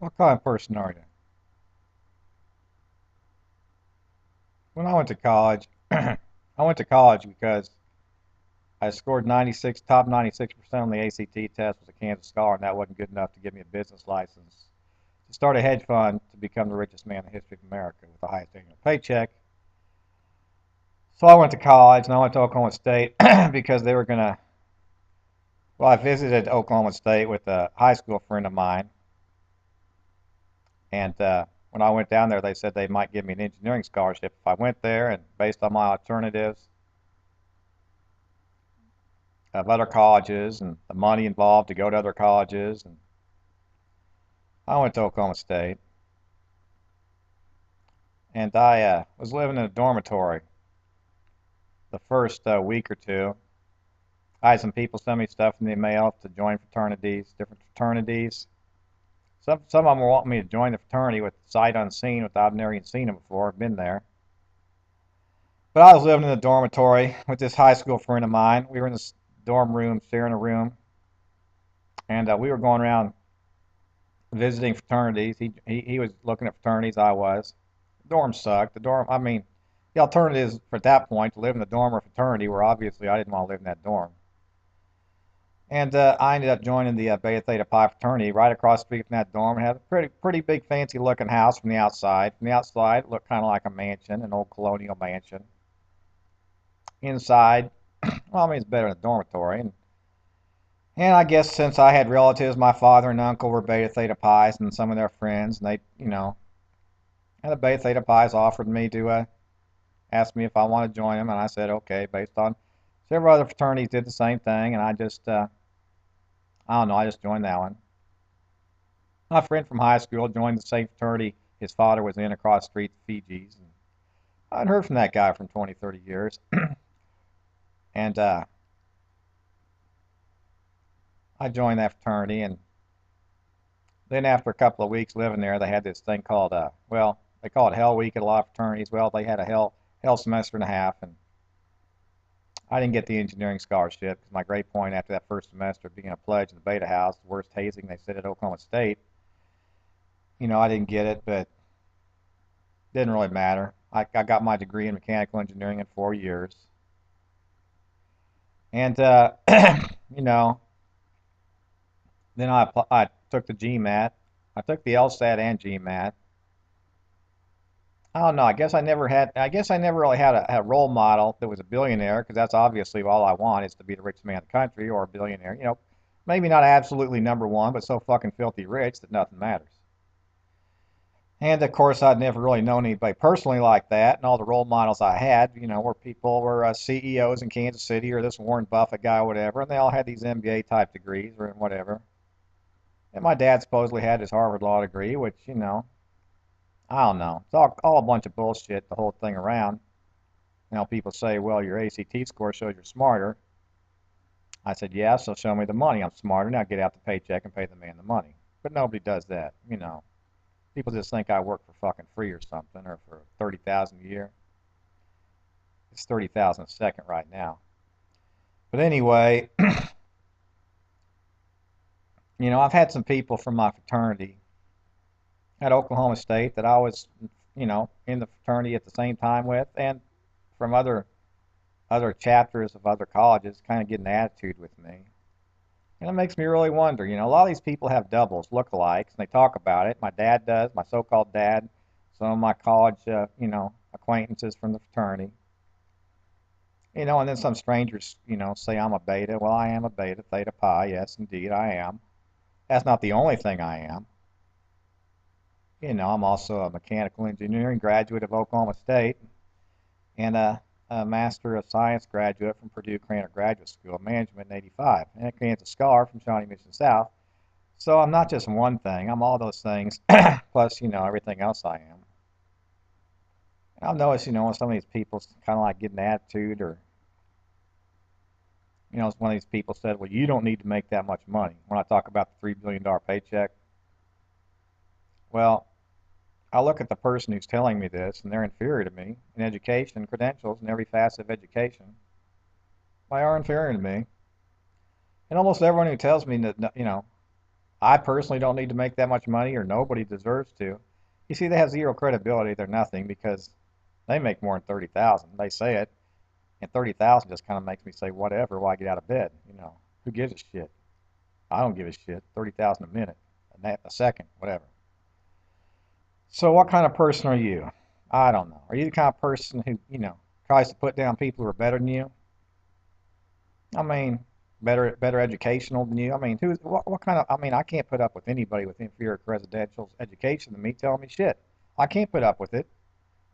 What kind of person are you? When I went to college, I went to college because I scored 96, top 96% on the ACT test, was a Kansas Scholar, and that wasn't good enough to give me a business license to start a hedge fund to become the richest man in the history of America with the highest annual paycheck. So I went to college and I went to Oklahoma State because they were gonna. Well, I visited Oklahoma State with a high school friend of mine, and when I went down there, they said they might give me an engineering scholarship if I went there, and based on my alternatives of other colleges and the money involved to go to other colleges, and I went to Oklahoma State, and I was living in a dormitory the first week or two. I had some people send me stuff in the mail to join fraternities, different fraternities. Some of them were wanting me to join the fraternity with sight unseen, without never even seen them before, I've been there. But I was living in a dormitory with this high school friend of mine. We were in this dorm room, sharing a room, and we were going around visiting fraternities. He was looking at fraternities. I was. The dorm sucked. I mean, the alternatives at that point to live in the dorm or fraternity were obviously I didn't want to live in that dorm. And I ended up joining the Beta Theta Pi fraternity right across the street from that dorm. It had a pretty big, fancy looking house from the outside. From the outside, it looked kind of like a mansion, an old colonial mansion. Inside, well, I mean, it's better than a dormitory. And I guess since I had relatives, my father and uncle were Beta Theta Pi's and some of their friends, and and the Beta Theta Pi's offered me to ask me if I want to join them, and I said okay, based on several other fraternities did the same thing, and I don't know, I just joined that one. My friend from high school joined the same fraternity his father was in across the street, Fiji's, and I'd heard from that guy from 20, 30 years, and I joined that fraternity, and then after a couple of weeks living there, they had this thing called well, they call it Hell Week at a lot of fraternities. Well, they had a hell semester and a half, and I didn't get the engineering scholarship because my grade point after that first semester being a pledge in the Beta House, the worst hazing they said at Oklahoma State. I didn't get it, but it didn't really matter. I got my degree in mechanical engineering in 4 years, and you know, then I took the GMAT. I took the LSAT and GMAT. I don't know. I guess I never really had a role model that was a billionaire because that's obviously all I want is to be the richest man in the country or a billionaire. Maybe not absolutely number one, but so fucking filthy rich that nothing matters. And of course, I'd never really known anybody personally like that, and all the role models I had, were CEOs in Kansas City or this Warren Buffett guy or whatever, and they all had these MBA type degrees or whatever. And my dad supposedly had his Harvard Law degree, which, I don't know. It's all a bunch of bullshit, the whole thing around. People say, well, your ACT score shows you're smarter. I said, yeah, so show me the money. I'm smarter. Now get out the paycheck and pay the man the money. But nobody does that. People just think I work for fucking free or something, or for 30,000 a year. It's 30,000 a second right now. But anyway, I've had some people from my fraternity at Oklahoma State that I was, in the fraternity at the same time with, and from other chapters of other colleges, kind of get an attitude with me. And it makes me really wonder. A lot of these people have doubles, lookalikes, and they talk about it. My dad does, my so-called dad, some of my college, acquaintances from the fraternity. And then some strangers, say I'm a beta. Well, I am a beta, theta pi. Yes, indeed, I am. That's not the only thing I am. I'm also a mechanical engineering graduate of Oklahoma State and a Master of Science graduate from Purdue Craner Graduate School of Management in '85, and a Kansas Scholar from Shawnee Mission South. So I'm not just one thing. I'm all those things, plus, everything else I am. I've noticed, when some of these people kind of like get an attitude, or, one of these people said, well, you don't need to make that much money when I talk about the $3 billion paycheck. Well, I look at the person who's telling me this, and they're inferior to me in education, credentials, and every facet of education. They are inferior to me. And almost everyone who tells me that, I personally don't need to make that much money, or nobody deserves to. You see, they have zero credibility. They're nothing because they make more than 30,000. They say it, and 30,000 just kind of makes me say, whatever. Why get out of bed? Who gives a shit? I don't give a shit. 30,000 a minute, a second, whatever. So, what kind of person are you? I don't know. Are you the kind of person who, tries to put down people who are better than you? I mean, better educational than you. I mean, what kind of? I mean, I can't put up with anybody with inferior residential education than me telling me shit. I can't put up with it,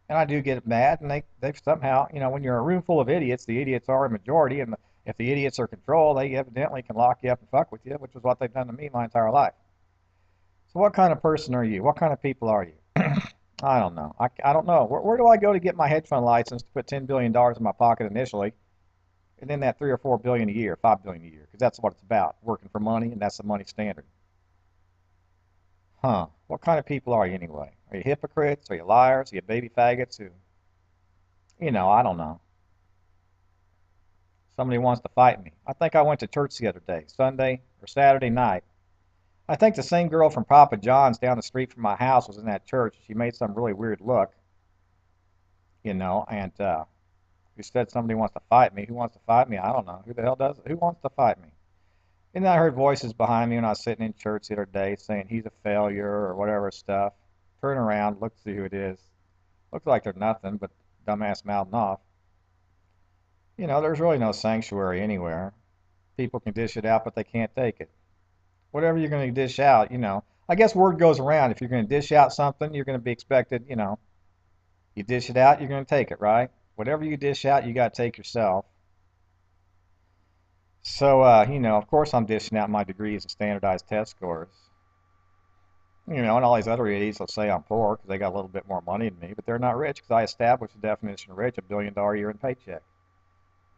and I do get mad. And they somehow, when you're a room full of idiots, the idiots are a majority, and if the idiots are controlled, they evidently can lock you up and fuck with you, which is what they've done to me my entire life. So, what kind of person are you? What kind of people are you? I don't know. I don't know. Where do I go to get my hedge fund license to put $10 billion in my pocket initially? And then that 3 or 4 billion a year, 5 billion a year, because that's what it's about, working for money, and that's the money standard. Huh? What kind of people are you anyway? Are you hypocrites? Are you liars? Are you baby faggots? Who? I don't know. Somebody wants to fight me. I think I went to church the other day, Sunday or Saturday night. I think the same girl from Papa John's down the street from my house was in that church. She made some really weird look, and who said somebody wants to fight me. Who wants to fight me? I don't know. Who the hell does it? Who wants to fight me? And then I heard voices behind me when I was sitting in church the other day saying he's a failure or whatever stuff. Turn around, look, see who it is. Looks like they're nothing but dumbass mouthing off. There's really no sanctuary anywhere. People can dish it out, but they can't take it. Whatever you're going to dish out, I guess word goes around. If you're going to dish out something, you're going to be expected, you dish it out, you're going to take it, right? Whatever you dish out, you got to take yourself. So, of course I'm dishing out my degrees and standardized test scores. And all these other idiots will say I'm poor because they got a little bit more money than me, but they're not rich because I established the definition of rich, $1 billion a year in paycheck.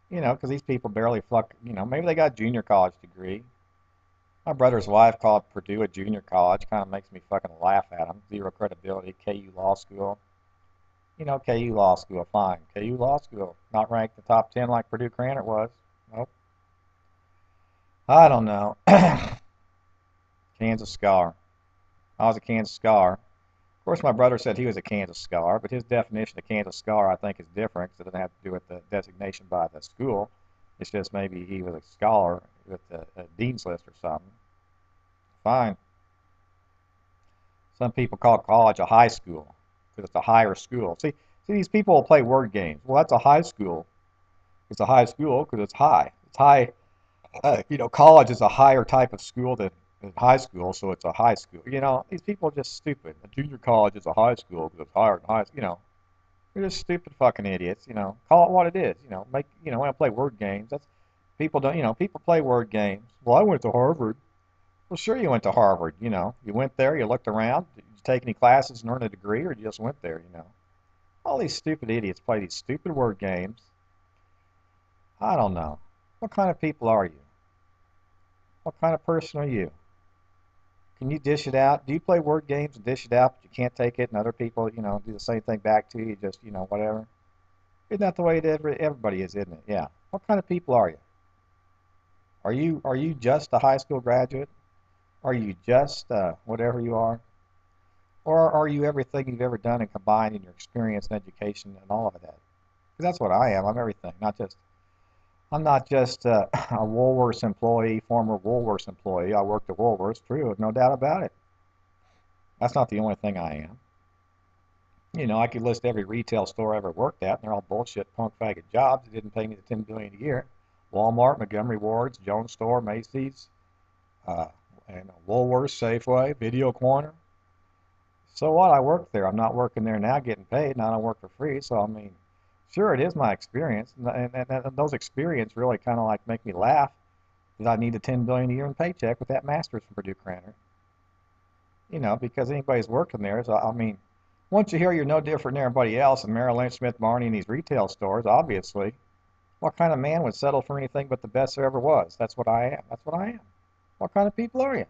Because these people barely fuck, maybe they got a junior college degree. My brother's wife called Purdue a junior college. Kind of makes me fucking laugh at them. Zero credibility. KU Law School. KU Law School, fine. KU Law School, not ranked in the top 10 like Purdue Cranor was. Nope. I don't know. Kansas Scholar. I was a Kansas Scholar. Of course, my brother said he was a Kansas Scholar, but his definition of Kansas Scholar, I think, is different because it doesn't have to do with the designation by the school. It's just maybe he was a scholar with a dean's list or something. Fine. Some people call college a high school because it's a higher school. See, these people will play word games. Well, that's a high school. It's a high school because it's high. It's high. College is a higher type of school than high school, so it's a high school. These people are just stupid. A junior college is a high school because it's higher than high. They're just stupid fucking idiots. Call it what it is. When I play word games, that's people don't. People play word games. Well, I went to Harvard. Well, sure you went to Harvard. You went there. You looked around. Did you take any classes and earn a degree, or you just went there? All these stupid idiots play these stupid word games. I don't know. What kind of people are you? What kind of person are you? Can you dish it out? Do you play word games and dish it out, but you can't take it, and other people, do the same thing back to you, just, whatever? Isn't that the way everybody is, isn't it? Yeah. What kind of people are you? Are you just a high school graduate? Are you just whatever you are? Or are you everything you've ever done and combined in your experience and education and all of that? Because that's what I am. I'm everything, I'm not just a Woolworths employee, former Woolworths employee. I worked at Woolworths, true, no doubt about it. That's not the only thing I am. I could list every retail store I ever worked at, and they're all bullshit, punk faggot jobs that didn't pay me the $10 billion a year. Walmart, Montgomery Ward's, Jones Store, Macy's, and Woolworths, Safeway, Video Corner. So what? I worked there. I'm not working there now, getting paid, and I don't work for free. So I mean, sure, it is my experience, and those experiences really kind of like make me laugh because I need a $10 billion a year in paycheck with that master's from Purdue Cranor. Because anybody's working there. So I mean, once you hear you're no different than everybody else, and Merrill Lynch, Smith Barney, and these retail stores, obviously, what kind of man would settle for anything but the best there ever was? That's what I am. That's what I am. What kind of people are you?